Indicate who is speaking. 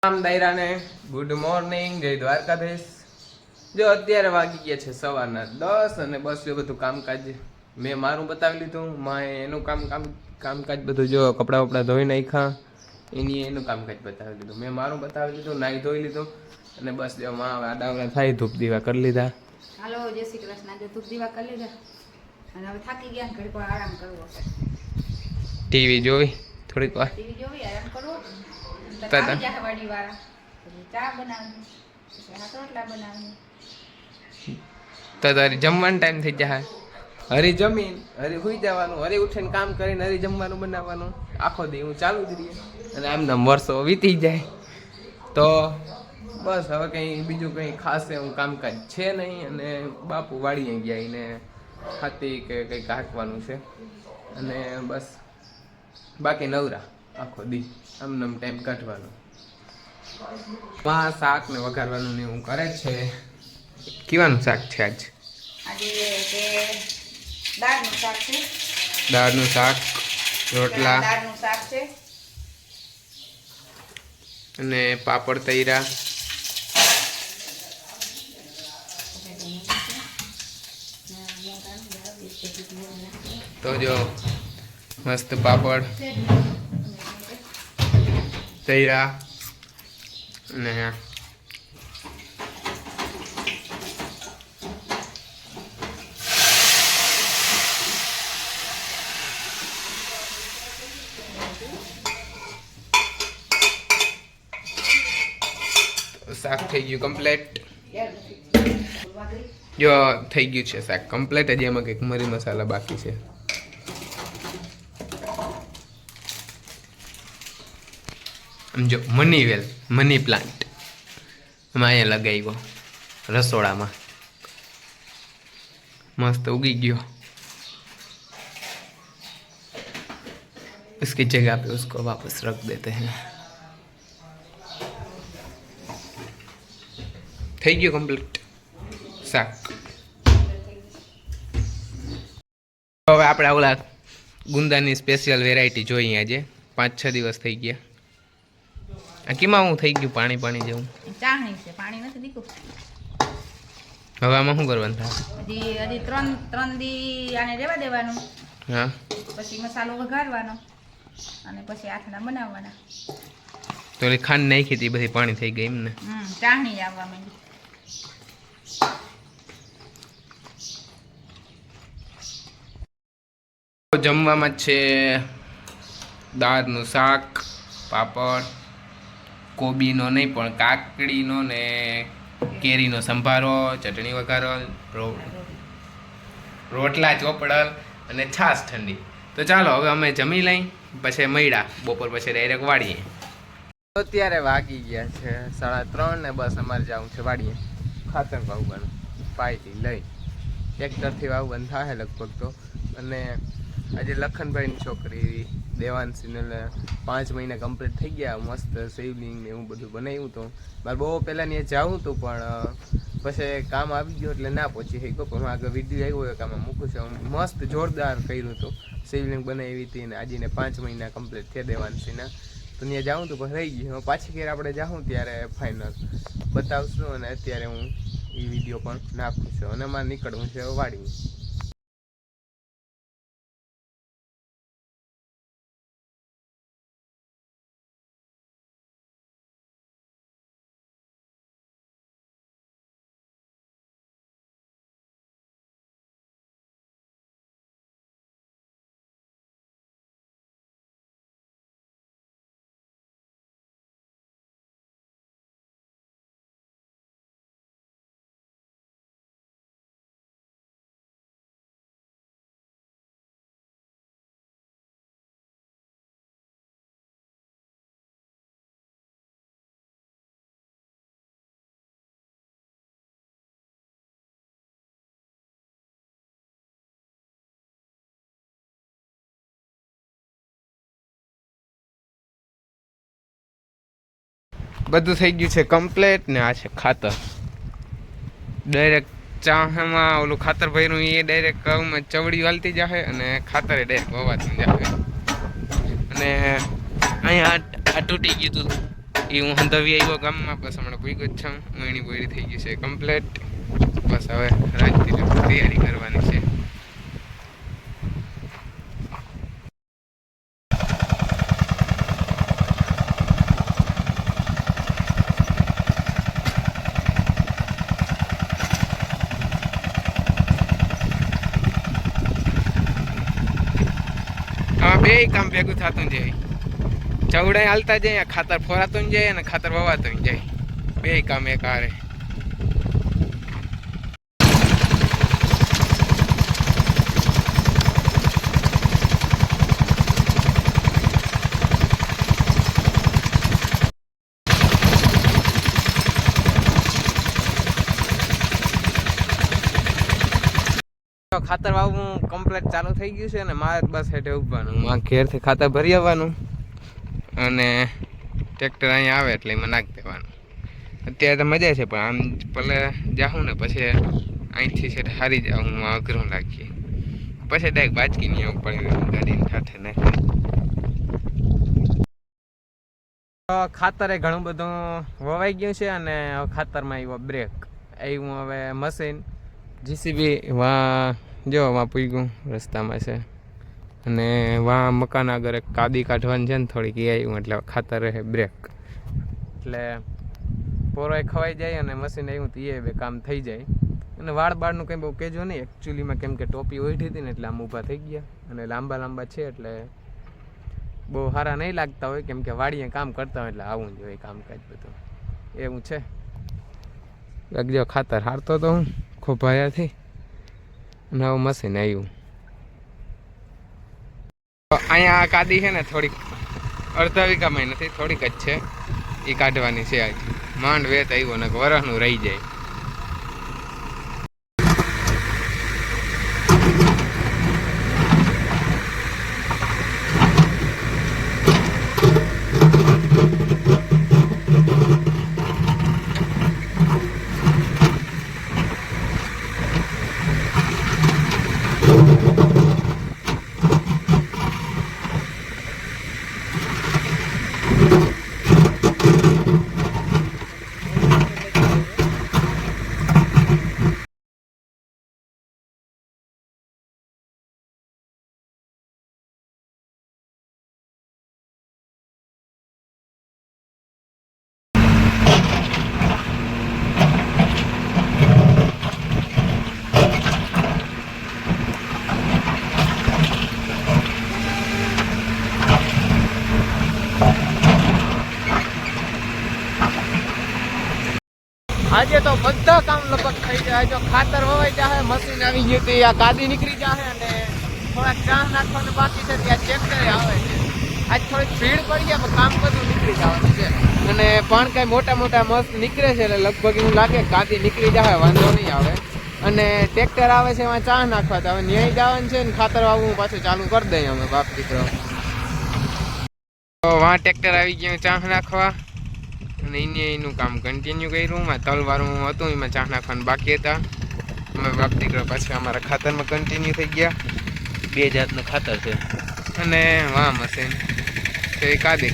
Speaker 1: Ram દાયરાને good morning, જય દ્વારકાધીશ। જો અત્યારે વાગી ગયા છે સવારના 10 અને બસ એ બધું કામકાજ મેં મારું બતાવી લીધું, માએ એનું કામકાજ બધું જો કપડાં વપડા ધોઈ નાખ્યા, એનું કામકાજ બતાવી લીધું, મેં મારું બતાવી લીધું, નાહી ધોઈ લીધું અને બસ જો માં આડાવડા થાય ધૂપ દીવા કરી લીધા।
Speaker 2: હાલો જય શ્રી કૃષ્ણ। આજે ધૂપ દીવા કરી લીધા અને હવે થાકી ગયા, ઘડી પર આરામ કરવો છે,
Speaker 1: ટીવી જોઈ થોડીક વાર,
Speaker 2: ટીવી જોવી, આરામ કરવો,
Speaker 1: તાતા
Speaker 2: વાડી વાળા ચા બનાવવી, હાથ રોટલા બનાવવી,
Speaker 1: તો તારી જમવાનો ટાઈમ થઈ જાય, હરી જમીન હરી સુઈ જવાનું, હરી ઉઠીને કામ કરીને હરી જમવાનું બનાવવાનું, આખો દી હું ચાલુ જ રહીએ અને આમના વર્ષો વીતી જાય। તો બસ હવે કંઈ બીજું કંઈ ખાસ એવું કામકાજ છે નહીં અને બાપુ વાળીએ ગયા એને ખાતી કે કંઈક હાંકવાનું છે અને બસ બાકી નવરા આખો દી આમ ટાઈમ કાઢવાનો। માં શાક ને વઘારવાનું ને એવું કરે છે। કેવાનું શાક છે આજ?
Speaker 2: આજે કે દાળનું શાક છે,
Speaker 1: દાળનું શાક, રોટલા,
Speaker 2: દાળનું શાક છે
Speaker 1: અને પાપડ તૈરા। તો જો મસ્ત પાપડ તૈરા અને શાક થઈ ગયું કમ્પ્લીટ। જો થઈ ગયું છે શાક કમ્પ્લીટ, હજી એમાં કંઈક મરી મસાલા બાકી છે। જો મની પ્લાન્ટ એમાં અહીંયા લગાવ્યો રસોડામાં, મસ્ત ઉગી ગયો। उसकी जगह पे उसको वापस रख देते हैं। થઈ ગયું કમ્પ્લીટ શાક। હવે આપણે ઓલા ગુંદાની સ્પેશિયલ વેરાયટી જોઈએ આજે, 5-6 દિવસ થઈ ગયા। આ કેમાં હું થઈ ગયું પાણી પાણી જેવું?
Speaker 2: ચાહણી છે, પાણી નથી દીકું।
Speaker 1: હવે આમાં શું કરવાનું થાય?
Speaker 2: હજી ત્રણ દી આને રહેવા દેવાનું,
Speaker 1: હા,
Speaker 2: પછી મસાલો વઘારવાનો અને પછી આથણા બનાવવાના।
Speaker 1: તો એટલે ખાંડ નાખી હતી બધી પાણી થઈ ગઈ એમ ને?
Speaker 2: ચાહણી આવવા માંડી।
Speaker 1: જમવામાં છે દાળનું શાક, પાપડ, કોબીનો નહીં પણ કાકડીનો ને કેરીનો સંભારો, ચટણી વઘારો, રોટલા ચોપડલ અને છાશ ઠંડી। તો ચાલો હવે અમે જમી લઈ, પછી મળ્યા બપોર પછી ડાયરેક્ટ વાળીએ। અત્યારે વાગી ગયા છે 3:30 ને બસ અમારે જવું છે વાળીએ ખાતર વાવવાનું, પાયથી લઈ ટ્રેક્ટરથી વાવવાનું થાય લગભગ તો। અને આજે લખનભાઈની છોકરી દેવાંશીને 5 મહિના કમ્પ્લીટ થઈ ગયા, મસ્ત શિવલિંગ ને એવું બધું બનાવ્યું હતું। મારે બહુ પહેલાં ત્યાં જવું હતું પણ પછી કામ આવી ગયું એટલે ના પહોંચી શક્યો, પણ આગળ વિડીયો આવ્યો હોય કામમાં મૂકું છું। મસ્ત જોરદાર કર્યું હતું, શિવલિંગ બનાવી હતી ને આજે 5 મહિના કમ્પ્લીટ થયા દેવાંશીના। તો ત્યાં જાઉં તો પછી રહી ગયું, પાછી ઘેર આપણે જાઉં ત્યારે ફાઇનલ બતાવશું અને અત્યારે હું એ વિડીયો પણ નાખું છું અને મારે નીકળવું છે વાડી। બધું થઈ ગયું છે કમ્પ્લીટ ને આ છે ખાતર। ડાયરેક્ટ ચામાં ઓલું ખાતર ભર્યું એ ડાયરેક્ટ ઘઉંમાં ચવડી હાલતી જશે અને ખાતર ડાયરેક્ટ વવાતું જશે। અને અહીંયા આ તૂટી ગયું હતું એ હું હંધવી આવ્યો ગામમાં, બસ હમણાં પૂઈ જ છું. મહિની બોયરી થઈ ગઈ છે કમ્પ્લેટ. બસ હવે રાજની તૈયારી કરવાની છે. બે કામ ભેગું થતું જાય, ચવડાઈ હાલતા જાય, ખાતર ફોરાતું જાય અને ખાતર વવાતું જાય, બે કામ એક હારે. ખાતર વાવવું કમ્પ્લીટ ચાલુ થઈ ગયું છે અને મારે બસ હેઠે ઉભવાનું, ઘેરથી ખાતર ભરી આવવાનું અને ટ્રેક્ટર અહીંયા આવે એટલે એમાં નાખી દેવાનું. અત્યારે તો મજા છે, પણ આમ ભલે જાઉં ને પછી અહીંથી છે હારી જાઉં, અઘરું લાગીએ, પછી ડાયરેક્ટ બાજકી નહીં આવવું પડે ગાડીને કાંઠે નાખી. ખાતરે ઘણું બધું વવાઈ ગયું છે અને ખાતરમાં આવ્યો બ્રેક, આવ્યું હવે મશીન જીસીબી. જો વાં પૂગ્યું રસ્તામાં છે અને વાં મકાન આગળ એક કાદી કાઢવાની છે ને થોડીક, એ આવ્યું એટલે ખાતર રહે બ્રેક, એટલે પોરોય ખવાઈ જાય અને મશીન આવ્યું તો એ બે કામ થઈ જાય. અને વાળ બાળનું કંઈ બહુ કહેજો નહીં એકચ્યુઅલીમાં, કેમ કે ટોપી ઓઢી હતી ને એટલે આમ ઊભા થઈ ગયા અને લાંબા લાંબા છે એટલે બહુ સારા નહીં લાગતા હોય, કેમ કે વાડીએ કામ કરતા હોય એટલે આવું જ હોય કામકાજ બધું એવું છે. લગજો ખાતર હારતો તો હું ખોભાયાથી અને આવું મશીન આવ્યું. અહીંયા કાદી છે ને થોડીક અડધા વીઘામાં નથી, થોડીક જ છે, એ કાઢવાની છે. આજ માંડ વેત આવ્યો ને વરસનું રહી જાય. આજે તો બધા કામ લગભગ થઈ જાય. જો ખાતર વવાઈ જાય, મશીન આવી ગયું તો આ કાદી નીકળી જાય અને થોડાક ચા નાખવાનું બાકી છે ત્યાં ટ્રેક્ટરે આવે છે. આજ થોડીક ભીડ પડી જાય, કામ બધું નીકળી જવાનું છે અને પણ કઈ મોટા મોટા મસ્ત નીકળે છે એટલે લગભગ એવું લાગે કાદી નીકળી જાય, વાંધો નહીં આવે. અને ટ્રેક્ટર આવે છે એમાં ચા નાખવા, તો હવે ન્યાય જવાનું છે ને ખાતર વાવવું પાછું ચાલુ કરી દઈએ અમે બાપ દીકરો. તો વાં ટ્રેક્ટર આવી ગયું ચા નાખવા અને એનું કામ કન્ટિન્યુ કર્યું. તલવાળું હતું એમાં ચા નાખવાનું બાકી હતા. અમે બાપ દીકરો પાછા અમારા ખાતરમાં કન્ટિન્યુ થઈ ગયા. 2 જાતનું ખાતર છે અને વાં મશીન તો એ કાઢે.